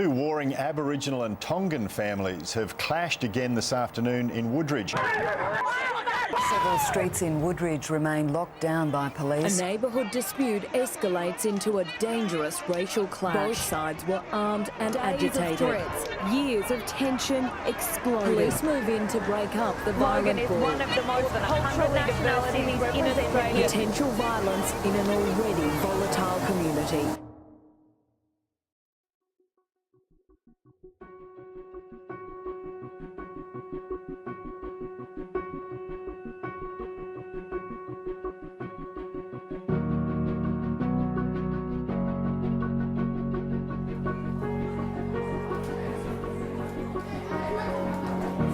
Two warring Aboriginal and Tongan families have clashed again this afternoon in Woodridge. Several streets in Woodridge remain locked down by police. A neighbourhood dispute escalates into a dangerous racial clash. Both sides were armed and agitated. Threats, years of tension exploded. Police move in to break up the violent is brawl. one of the most cultural nationalities in Australia. Potential violence in an already volatile community.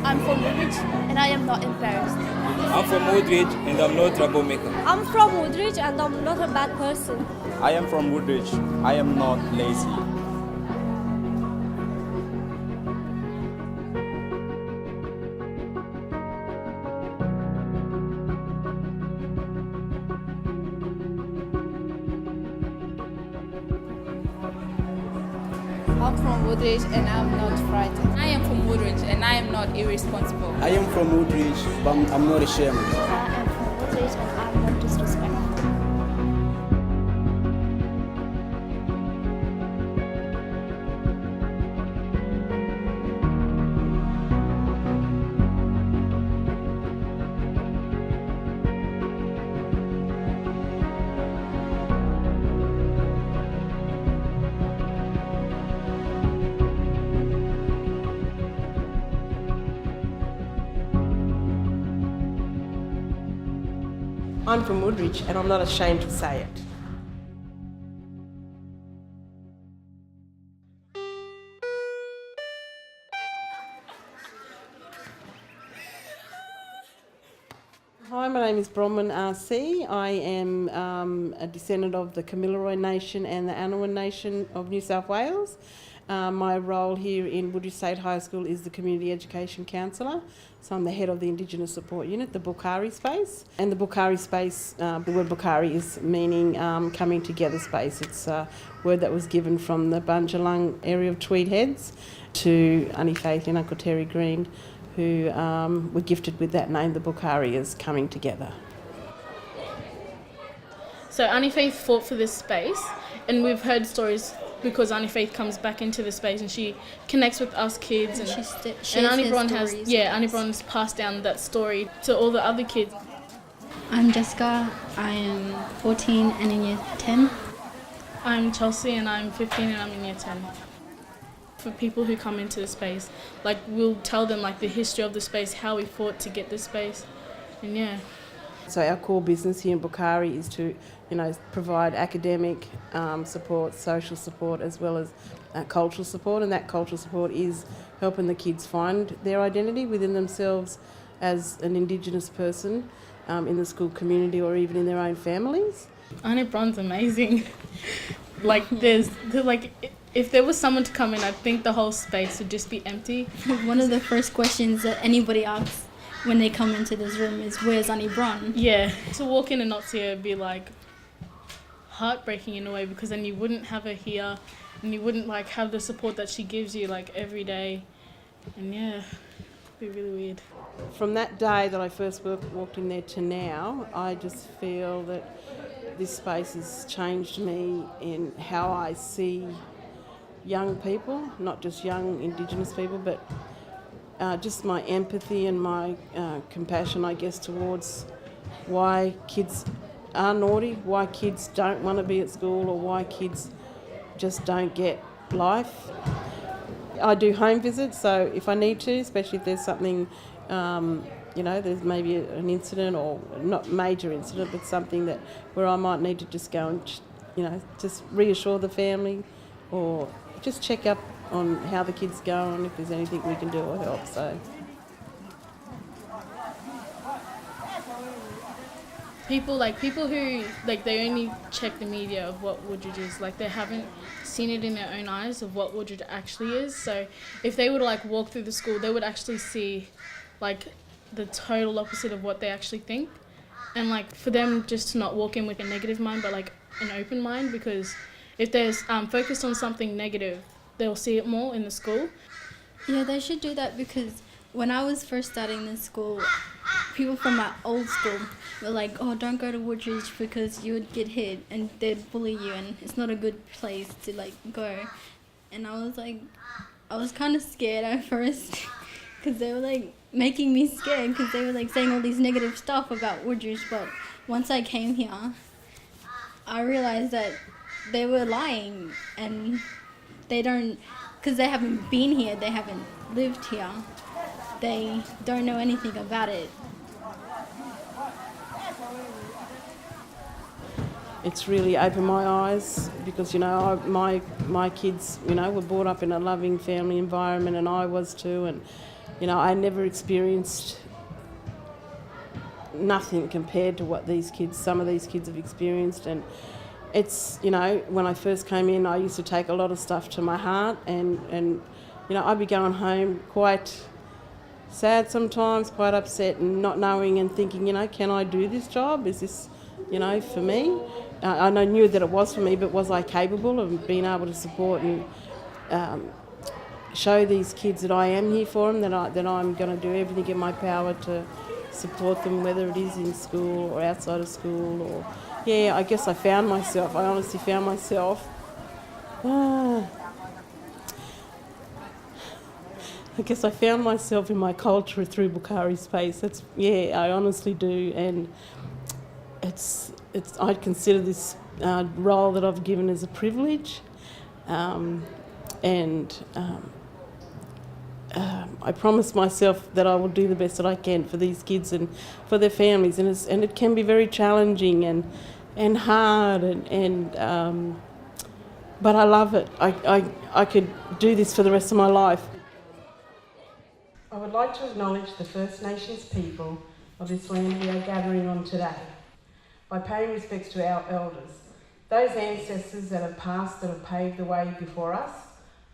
I'm from Woodridge and I am not embarrassed. I'm from Woodridge and I'm not a troublemaker. I'm from Woodridge and I'm not a bad person. I am from Woodridge. I am not lazy. I'm from Woodridge and I'm not frightened. I am from Woodridge and I am not irresponsible. I am from Woodridge, but I'm not ashamed. I am from Woodridge and I'm not disrespectful. I'm from Woodridge and I'm not ashamed to say it. Hi, my name is Bronwyn RC. I am a descendant of the Kamilaroi Nation and the Anaiwan Nation of New South Wales. My role here in Woodridge State High School is the Community Education Counsellor. So I'm the head of the Indigenous Support Unit, the Bulkari space. And the Bulkari space, the word Bulkari is meaning coming together space. It's a word that was given from the Bunjalung area of Tweed Heads to Auntie Faith and Uncle Terry Green, who were gifted with that name, the Bulkari, as coming together. So Auntie Faith fought for this space, and we've heard stories because Auntie Faith comes back into the space and she connects with us kids, and Auntie Bron has passed down that story to all the other kids. I'm Jessica. I am 14 and in year 10. I'm Chelsea and I'm 15 and I'm in year 10. For people who come into the space, like, we'll tell them like the history of the space, how we fought to get this space, and yeah. So our core business here in Bulkari is to, provide academic support, social support, as well as cultural support, and that cultural support is helping the kids find their identity within themselves as an Indigenous person in the school community or even in their own families. Auntie Bron's amazing. If there was someone to come in, I think the whole space would just be empty. One of the first questions that anybody asks when they come into this room is, where's Auntie Bron? Yeah, to walk in and not see her would be like heartbreaking in a way, because then you wouldn't have her here and you wouldn't have the support that she gives you every day, and yeah, it'd be really weird. From that day that I first walked in there to now, I just feel that this space has changed me in how I see young people, not just young Indigenous people, but just my empathy and my compassion, I guess, towards why kids are naughty, why kids don't want to be at school, or why kids just don't get life. I do home visits, so if I need to, especially if there's something, there's maybe an incident, or not major incident, but something that where I might need to just go and, just reassure the family, or just check up on how the kids go and if there's anything we can do or help. So People who they only check the media of what Woodridge is, they haven't seen it in their own eyes of what Woodridge actually is. So if they would walk through the school, they would actually see the total opposite of what they actually think. And for them just to not walk in with a negative mind, but an open mind, because if they're focused on something negative, they'll see it more in the school. Yeah, they should do that because when I was first starting this school, people from my old school were like, oh, don't go to Woodridge because you would get hit and they'd bully you and it's not a good place to like go. And I was kind of scared at first because they were like making me scared because they were like saying all these negative stuff about Woodridge. But once I came here, I realized that they were lying and they don't, because they haven't been here, they haven't lived here, they don't know anything about it. It's really opened my eyes because, you know, my kids, you know, were brought up in a loving family environment and I was too, and, you know, I never experienced nothing compared to what some of these kids have experienced. And it's, you know, when I first came in, I used to take a lot of stuff to my heart and you know, I'd be going home quite sad sometimes, quite upset and not knowing and thinking, you know, can I do this job? Is this, you know, for me? I knew that it was for me, but was I capable of being able to support and show these kids that I am here for them, that I'm going to do everything in my power to support them, whether it is in school or outside of school. Or yeah, I guess I found myself. I honestly found myself. I guess I found myself in my culture through Bukhari Space. I honestly do, and I consider this role that I've given as a privilege, I promise myself that I will do the best that I can for these kids and for their families, and it can be very challenging and hard, but I love it. I could do this for the rest of my life. I would like to acknowledge the First Nations people of this land we are gathering on today by paying respects to our elders, those ancestors that have passed, that have paved the way before us,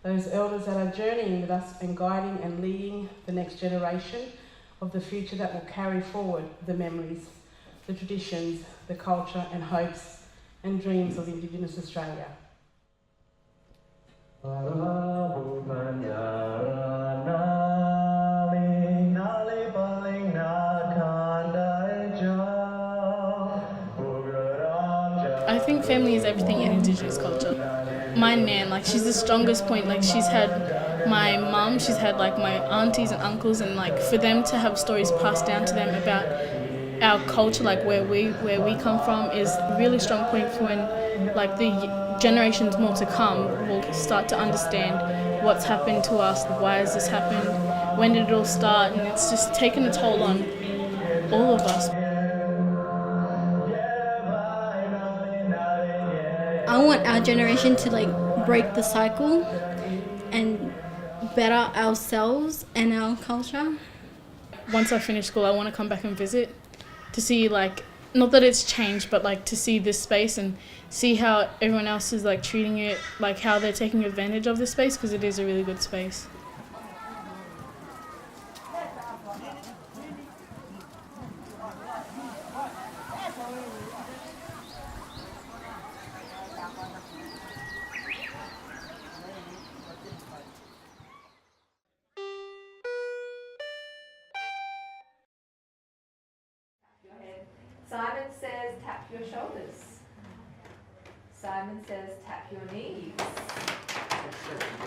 those elders that are journeying with us and guiding and leading the next generation of the future that will carry forward the memories, the traditions, the culture and hopes and dreams of Indigenous Australia. I think family is everything in Indigenous culture. My nan, like, she's the strongest point. Like, she's had my mum, she's had like my aunties and uncles, and like for them to have stories passed down to them about our culture, like where we come from, is a really strong point for when like the generations more to come will start to understand what's happened to us, why has this happened, when did it all start, and it's just taken a toll on all of us. I want our generation to like break the cycle and better ourselves and our culture. Once I finish school, I want to come back and visit to see, like, not that it's changed, but like to see this space and see how everyone else is like treating it, like how they're taking advantage of this space, because it is a really good space. Simon says tap your shoulders. Simon says tap your knees.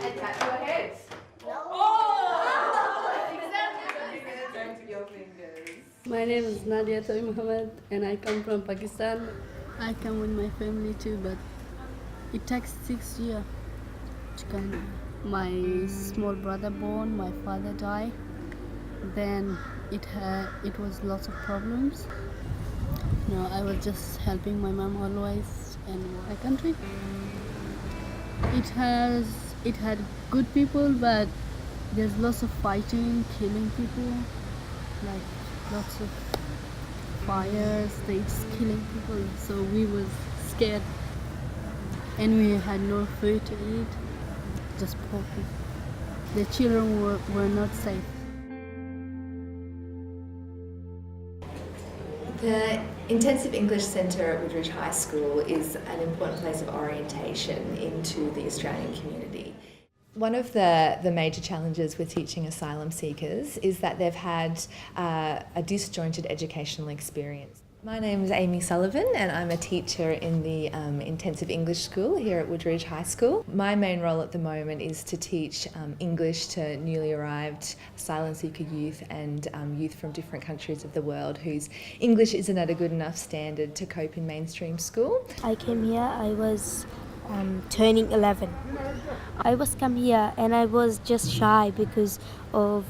And tap your head. Oh! Exactly. Don't your fingers. My name is Nadia Toy Muhammad and I come from Pakistan. I come with my family too, but it takes 6 years to come. My small brother born, my father died. Then it was lots of problems. No, I was just helping my mom always in my country. It had good people, but there's lots of fighting, killing people, like lots of fires, states killing people. So we was scared, and we had no food to eat, just poor people. The children were not safe. The Intensive English Centre at Woodridge High School is an important place of orientation into the Australian community. One of the major challenges with teaching asylum seekers is that they've had a disjointed educational experience. My name is Amy Sullivan and I'm a teacher in the intensive English school here at Woodridge High School. My main role at the moment is to teach English to newly arrived asylum seeker youth and youth from different countries of the world whose English isn't at a good enough standard to cope in mainstream school. I came here, I was turning 11. I was come here and I was just shy because of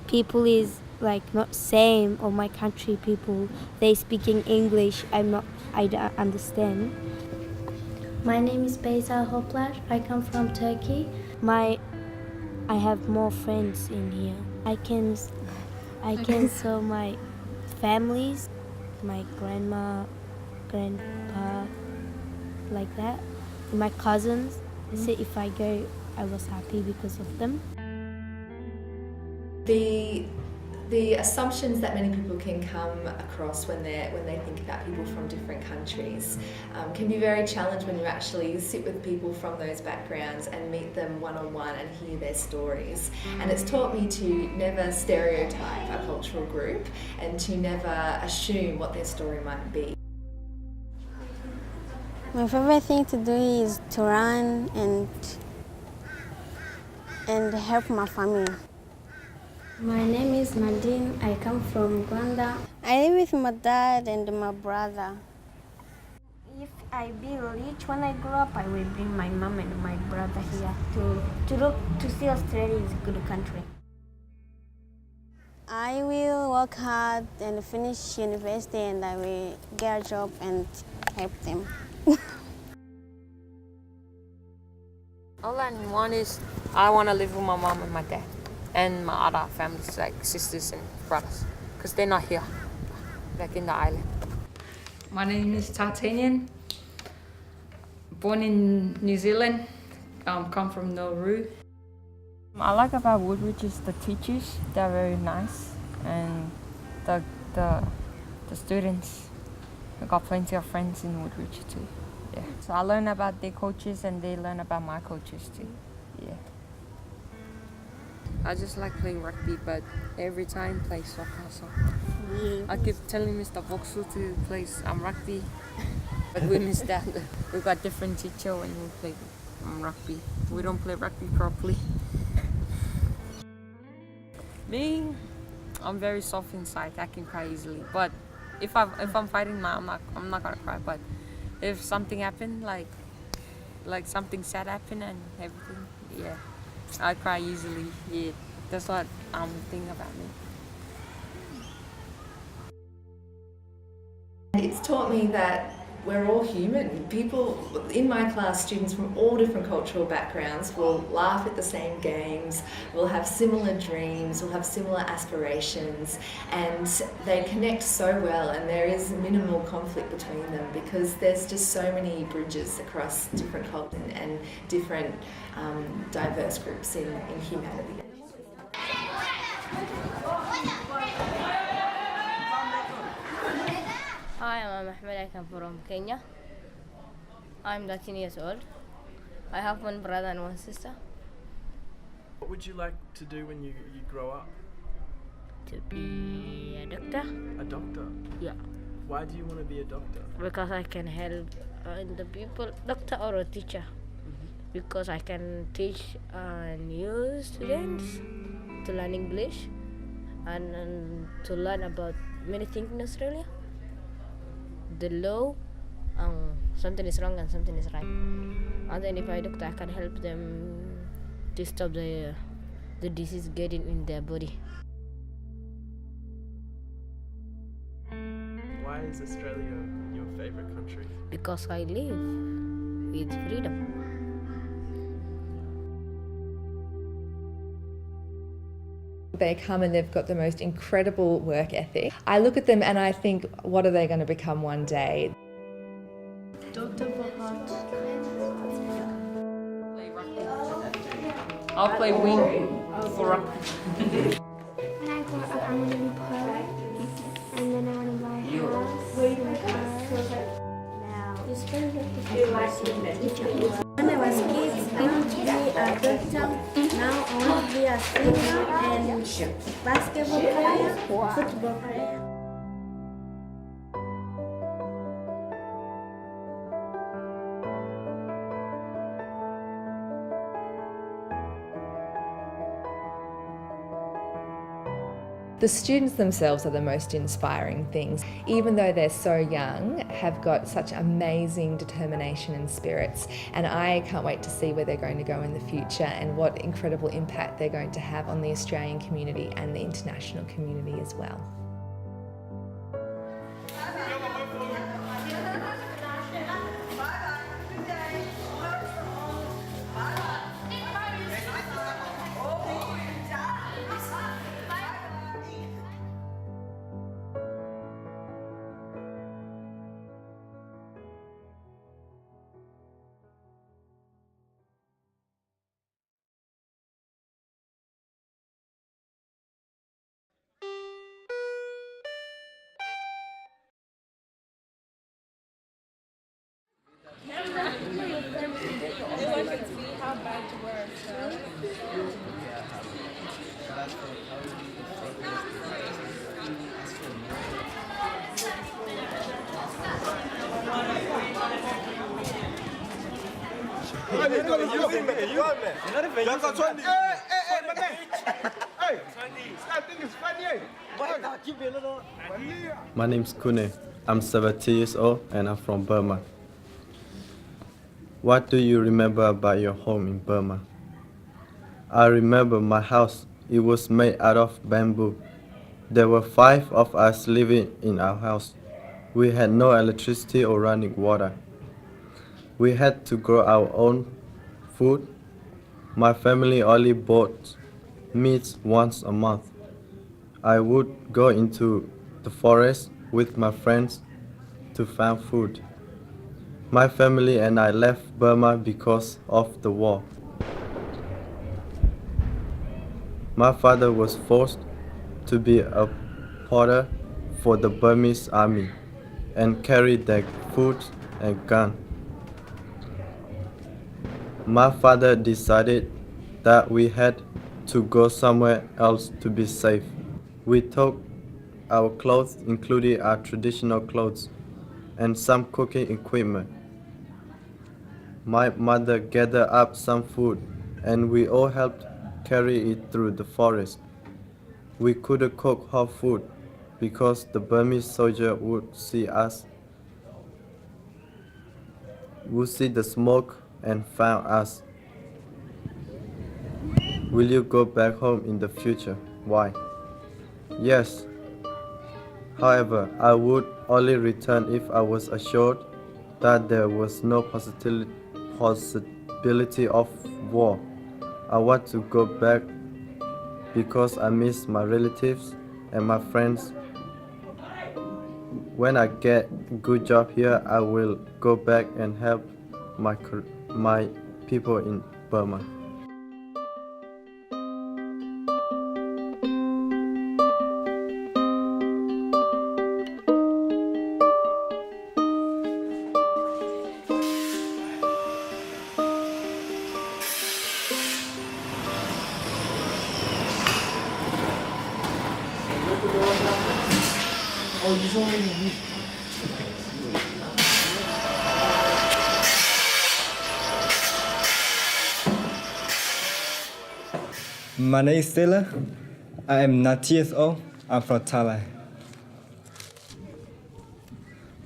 people is like not same of my country people. They speaking English. I don't understand. My name is Beyza Hoplar. I come from Turkey. I have more friends in here. I can show my families, my grandma, grandpa, like that. My cousins. So if I go, I was happy because of them. The assumptions that many people can come across when they think about people from different countries can be very challenged when you actually sit with people from those backgrounds and meet them one-on-one and hear their stories. And it's taught me to never stereotype a cultural group and to never assume what their story might be. My favorite thing to do is to run and help my family. My name is Nadine. I come from Rwanda. I live with my dad and my brother. If I be rich when I grow up, I will bring my mom and my brother here to see Australia is a good country. I will work hard and finish university and I will get a job and help them. All I want is I want to live with my mom and my dad and my other families like sisters and brothers because they're not here, like in the island. My name is Tartanian, born in New Zealand, come from Nauru. I like about Woodridge is the teachers, they're very nice, and the students. I got plenty of friends in Woodridge too. Yeah. So I learn about their coaches and they learn about my coaches too. Yeah. I just like playing rugby, but every time play soccer. So I keep telling Mr. Voxel to play rugby, but we miss that. We got different teacher when we play rugby. We don't play rugby properly. Me, I'm very soft inside. I can cry easily, but if I'm fighting, I'm not gonna cry. But if something happened, like something sad happened and everything, yeah, I cry easily. Yeah, that's what think about me. It's taught me that we're all human. People in my class, students from all different cultural backgrounds, will laugh at the same games, will have similar dreams, will have similar aspirations, and they connect so well, and there is minimal conflict between them because there's just so many bridges across different cultures and different diverse groups in humanity. Hi, I'm Ahmed. I come from Kenya. I'm 13 years old. I have one brother and one sister. What would you like to do when you grow up? To be a doctor. A doctor? Yeah. Why do you want to be a doctor? Because I can help the people, doctor or a teacher. Because I can teach new students to learn English and to learn about many things in Australia. The law, something is wrong and something is right. And then if I doctor, I can help them to stop the disease getting in their body. Why is Australia your favourite country? Because I live with freedom. They come and they've got the most incredible work ethic. I look at them and I think, what are they going to become one day? Dr. Bahat. I'll play wing for rugby. When I grow up, I'm going to be poet, and then I want to buy a house and a car. Now, you spend the when I was kids, I want to be a doctor. are singer and basketball player, football player. The students themselves are the most inspiring things. Even though they're so young, have got such amazing determination and spirits, and I can't wait to see where they're going to go in the future and what incredible impact they're going to have on the Australian community and the international community as well. My name's Kune. I'm 17 years old and I'm from Burma. What do you remember about your home in Burma? I remember my house. It was made out of bamboo. There were 5 of us living in our house. We had no electricity or running water. We had to grow our own food. My family only bought meat once a month. I would go into the forest with my friends to find food. My family and I left Burma because of the war. My father was forced to be a porter for the Burmese army and carry their food and gun. My father decided that we had to go somewhere else to be safe. We took our clothes, including our traditional clothes, and some cooking equipment. My mother gathered up some food, and we all helped carry it through the forest. We couldn't cook hot food because the Burmese soldier would see the smoke and found us. Will you go back home in the future? Why? Yes. However, I would only return if I was assured that there was no possibility of war. I want to go back because I miss my relatives and my friends. When I get a good job here, I will go back and help my people in Burma. My name is Taylor. I am 19 years old. I'm from Thailand.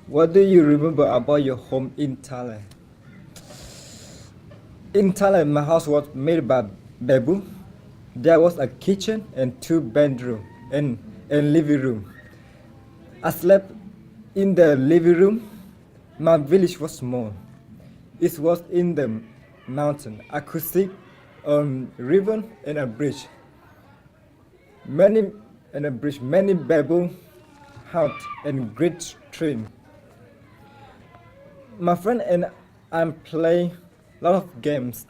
What do you remember about your home in Thailand? In Thailand, my house was made by bamboo. There was a kitchen and 2 bedrooms and living room. I slept in the living room. My village was small. It was in the mountain. I could see a river and a bridge. Many bamboo huts and great train. My friend and I play a lot of games,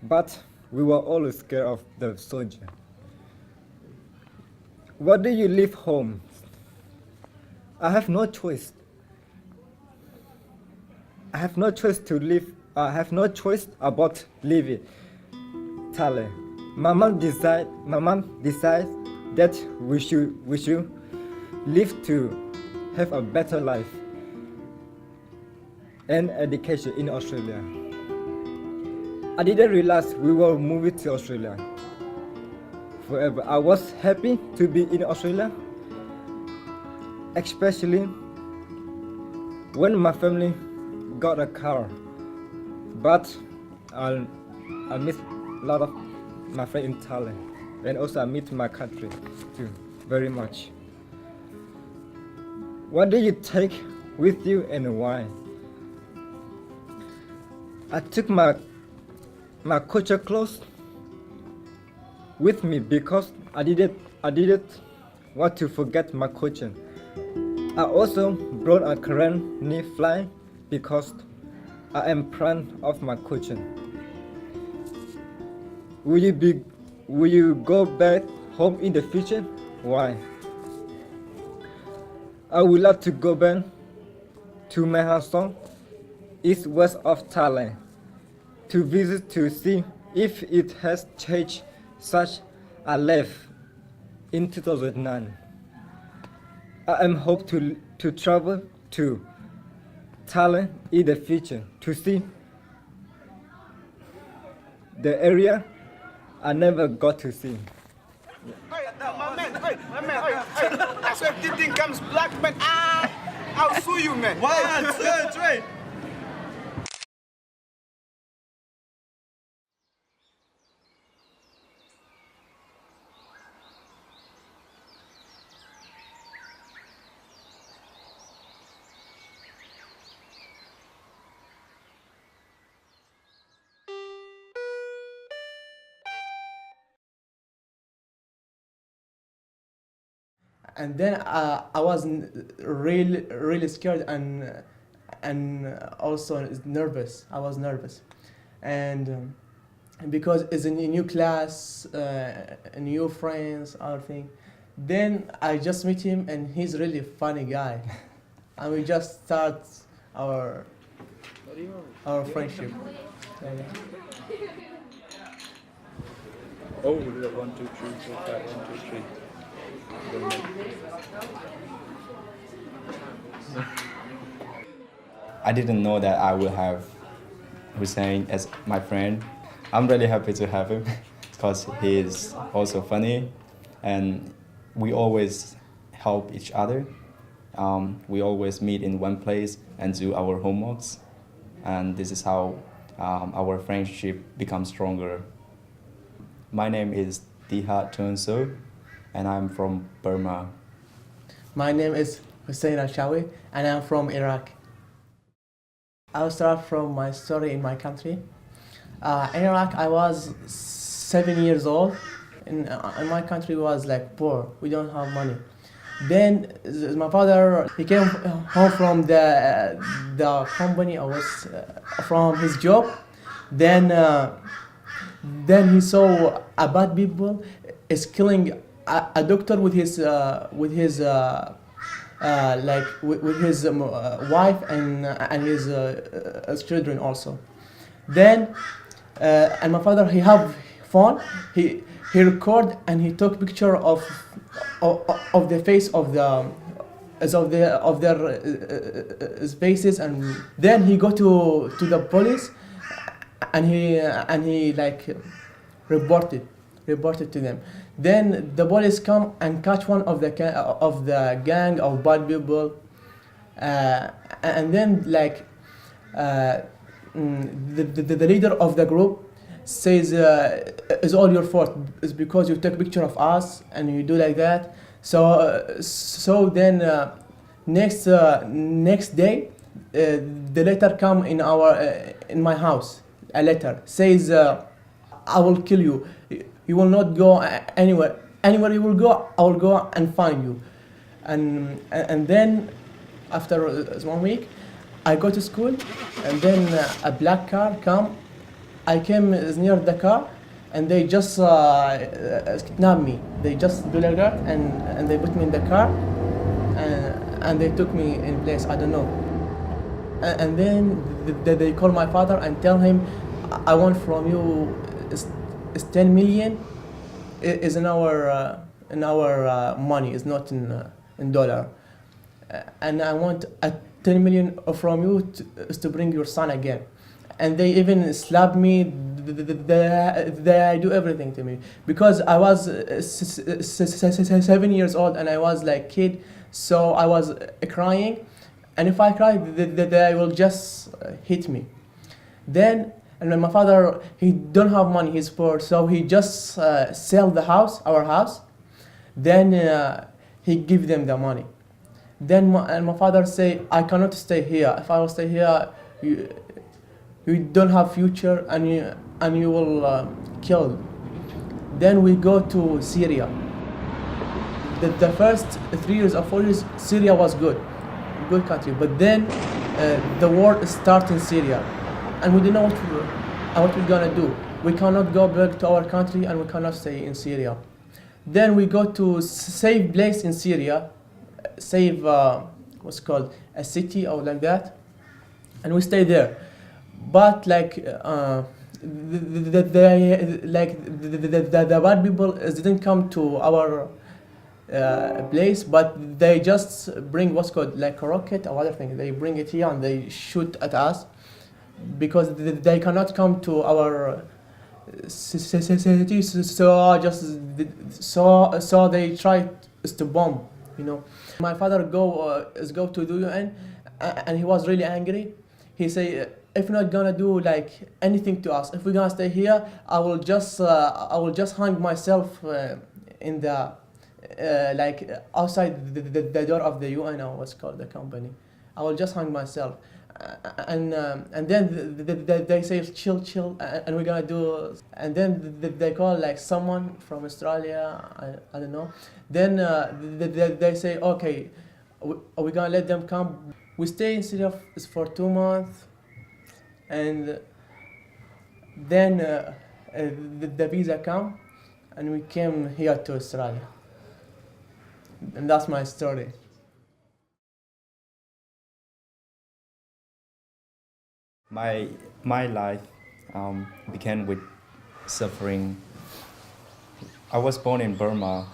but we were always scared of the soldier. What do you leave home? I have no choice. I have no choice to live. I have no choice about leaving Thailand. my mom decided that we should live to have a better life and education in Australia. I didn't realize we were moving to Australia forever. I was happy to be in Australia, especially when my family got a car. But I miss a lot of my friends in Thailand, and also I miss my country too very much. What do you take with you and why? I took my culture clothes with me because I didn't want to forget my culture. I also brought a Quran knee fly because I am proud of my culture. Will you go back home in the future? Why? I would love to go back to Mae Hong Son, east west of Thailand, to visit to see if it has changed such I left in 2009. I am hope to travel to Thailand in the future to see the area I never got to see. Hey, my man, that's where this thing comes black, man. I'll sue you, man. 1, 2, 3. And then I was really scared and also nervous. I was nervous, and because it's a new class, new friends, other thing. Then I just meet him, and he's really funny guy, and we just start our friendship. Oh, 1, 2, 3, 4, 5, 1, 2, 3. I didn't know that I would have Hussein as my friend. I'm really happy to have him because he is also funny and we always help each other. We always meet in one place and do our homeworks, and this is how our friendship becomes stronger. My name is Dihat Tunso, and I'm from Burma. My name is Hussein Al-Shawi, and I'm from Iraq. I'll start from my story in my country. In Iraq, I was 7 years old. In my country was like poor. We don't have money. Then my father, he came home from the company. I was from his job. Then he saw a bad people is killing a doctor with his wife and his children also. Then and my father, he have phone. He record and he took picture of the face of their faces, and then he go to the police and he like reported to them. Then the police come and catch one of the gang of bad people, and then like the leader of the group says, it's all your fault. It's because you take picture of us and you do like that. So then next day, the letter come in my house. A letter says, I will kill you. You will not go anywhere. Anywhere you will go, I will go and find you. And then after 1 week, I go to school, and then a black car come. I came near the car, and they just kidnapped me. They just do like that, and they put me in the car, and they took me in place. I don't know. And then they call my father and tell him, I want from you is 10 million is in our money, is not in dollar. And I want 10 million from you to bring your son again. And they even slap me. They do everything to me because I was 7 years old and I was like kid, so I was crying, and if I cry, they will just hit me. Then, and when my father, he don't have money, he's poor, so he just sell the house, our house. Then he give them the money. Then my father say, I cannot stay here. If I will stay here, you don't have future, and you will kill. Then we go to Syria. The first 3 years or 4 years, Syria was good country. But then the war started in Syria, and we didn't know what we're gonna do. We cannot go back to our country, and we cannot stay in Syria. Then we go to safe place in Syria, save what's called a city or like that, and we stay there. But like the bad people didn't come to our place, but they just bring what's called like a rocket or other thing. They bring it here and they shoot at us because they cannot come to our city. So they try to bomb. You know, my father go to the UN, and he was really angry. He say, if you're not gonna do like anything to us, if we're gonna stay here, I will just hang myself in the like outside the door of the UN or what's called the company. I will just hang myself, and then they say chill, and we're gonna do, and then they call like someone from Australia, I don't know. Then they say, okay, we're gonna let them come. We stay in Syria for 2 months, and then the visa come, and we came here to Australia. And that's my story. My life began with suffering. I was born in Burma.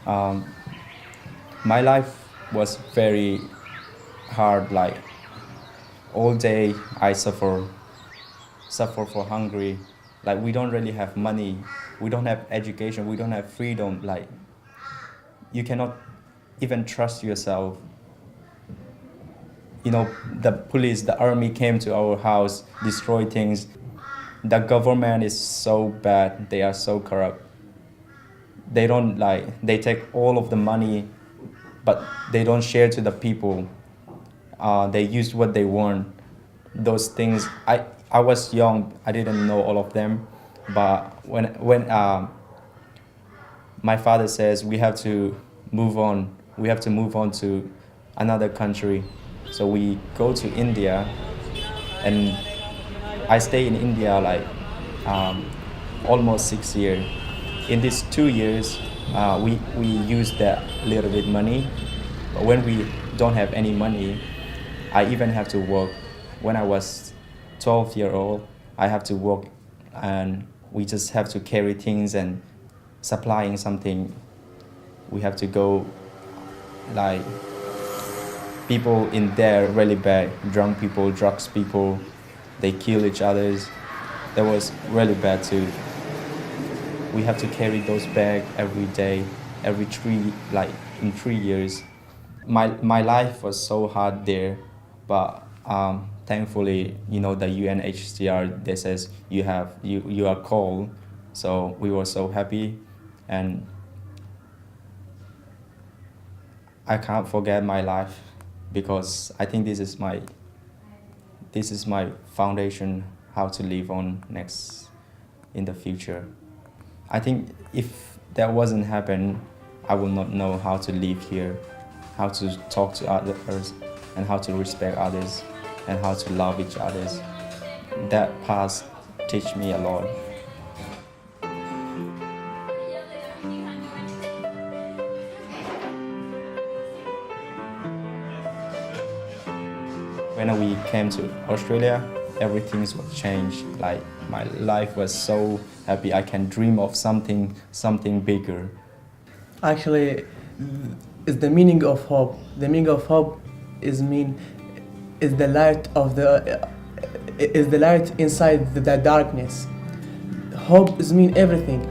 My life was very hard, like all day I suffer for hungry. Like we don't really have money, we don't have education, we don't have freedom. Like you cannot even trust yourself. You know, the police, the army came to our house, destroyed things. The government is so bad, they are so corrupt. They don't they take all of the money, but they don't share to the people. They use what they want. Those things, I was young, I didn't know all of them, but when my father says we have to move on to another country, so we go to India, and I stay in India like almost 6 years. In these 2 years, we use that little bit money, but when we don't have any money, I even have to work. When I was 12 years old, I have to work, and we just have to carry things and supplying something. We have to go, like, people in there really bad, drunk people, drugs people, they kill each other. That was really bad too. We have to carry those bags every day, in 3 years. My life was so hard there, but thankfully, you know, the UNHCR, they says you are called, so we were so happy, and I can't forget my life, because I think this is my foundation, how to live on next in the future. I think if that wasn't happen, I would not know how to live here, how to talk to others, and how to respect others, and how to love each other. That past teach me a lot. When we came to Australia, everything was changed. Like My life was so happy. I can dream of something bigger. Actually, is the meaning of hope. The meaning of hope is the light is the light inside the darkness. Hope is mean everything.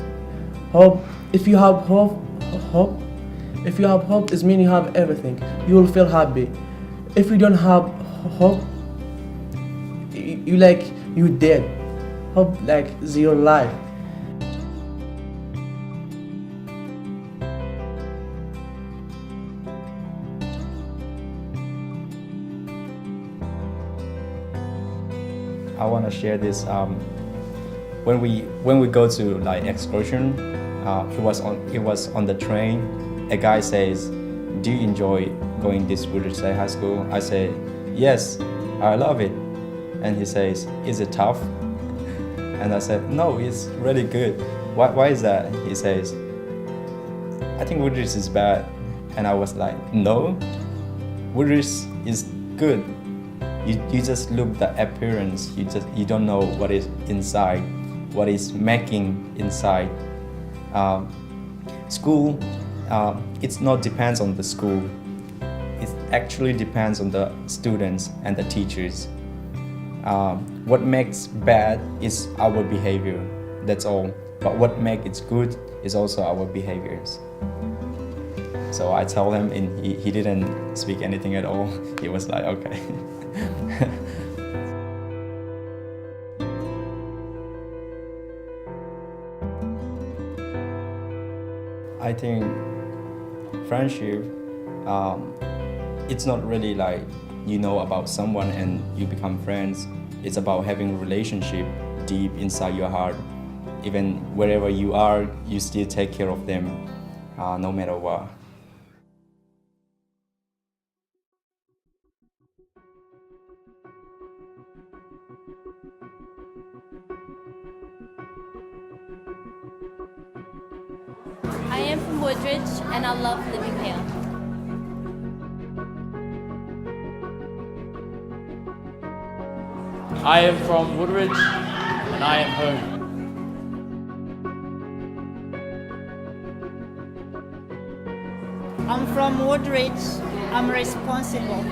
Hope. If you have hope. If you have hope, it means you have everything. You will feel happy. If you don't have hope, you dead. Hope like zero life. I want to share this. When we go to like excursion, it was on the train. A guy says, "Do you enjoy going this Woodridge State High School?" I say, "Yes, I love it." And he says, "Is it tough?" And I said, "No, it's really good." Why is that? He says, "I think Woodridge is bad." And I was like, "No, Woodridge is good. You just look the appearance. You don't know what is inside, what is making inside. School, it's not depends on the school. It actually depends on the students and the teachers. What makes bad is our behavior. That's all. But what makes it good is also our behaviors." So I told him, and he didn't speak anything at all. He was like, "Okay." I think friendship, it's not really like you know about someone and you become friends. It's about having a relationship deep inside your heart. Even wherever you are, you still take care of them, no matter what. I am from Woodridge and I love living here. I am from Woodridge and I am home. I'm from Woodridge. I'm responsible.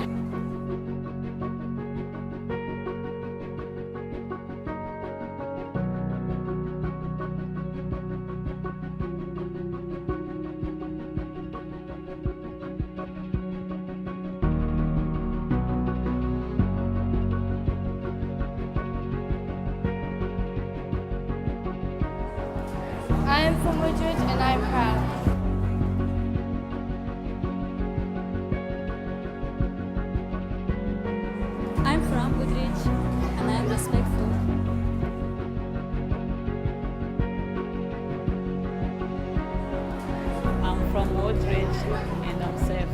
I am from Woodridge and I am proud. I'm from Woodridge and I am respectful. I'm from Woodridge and I'm safe.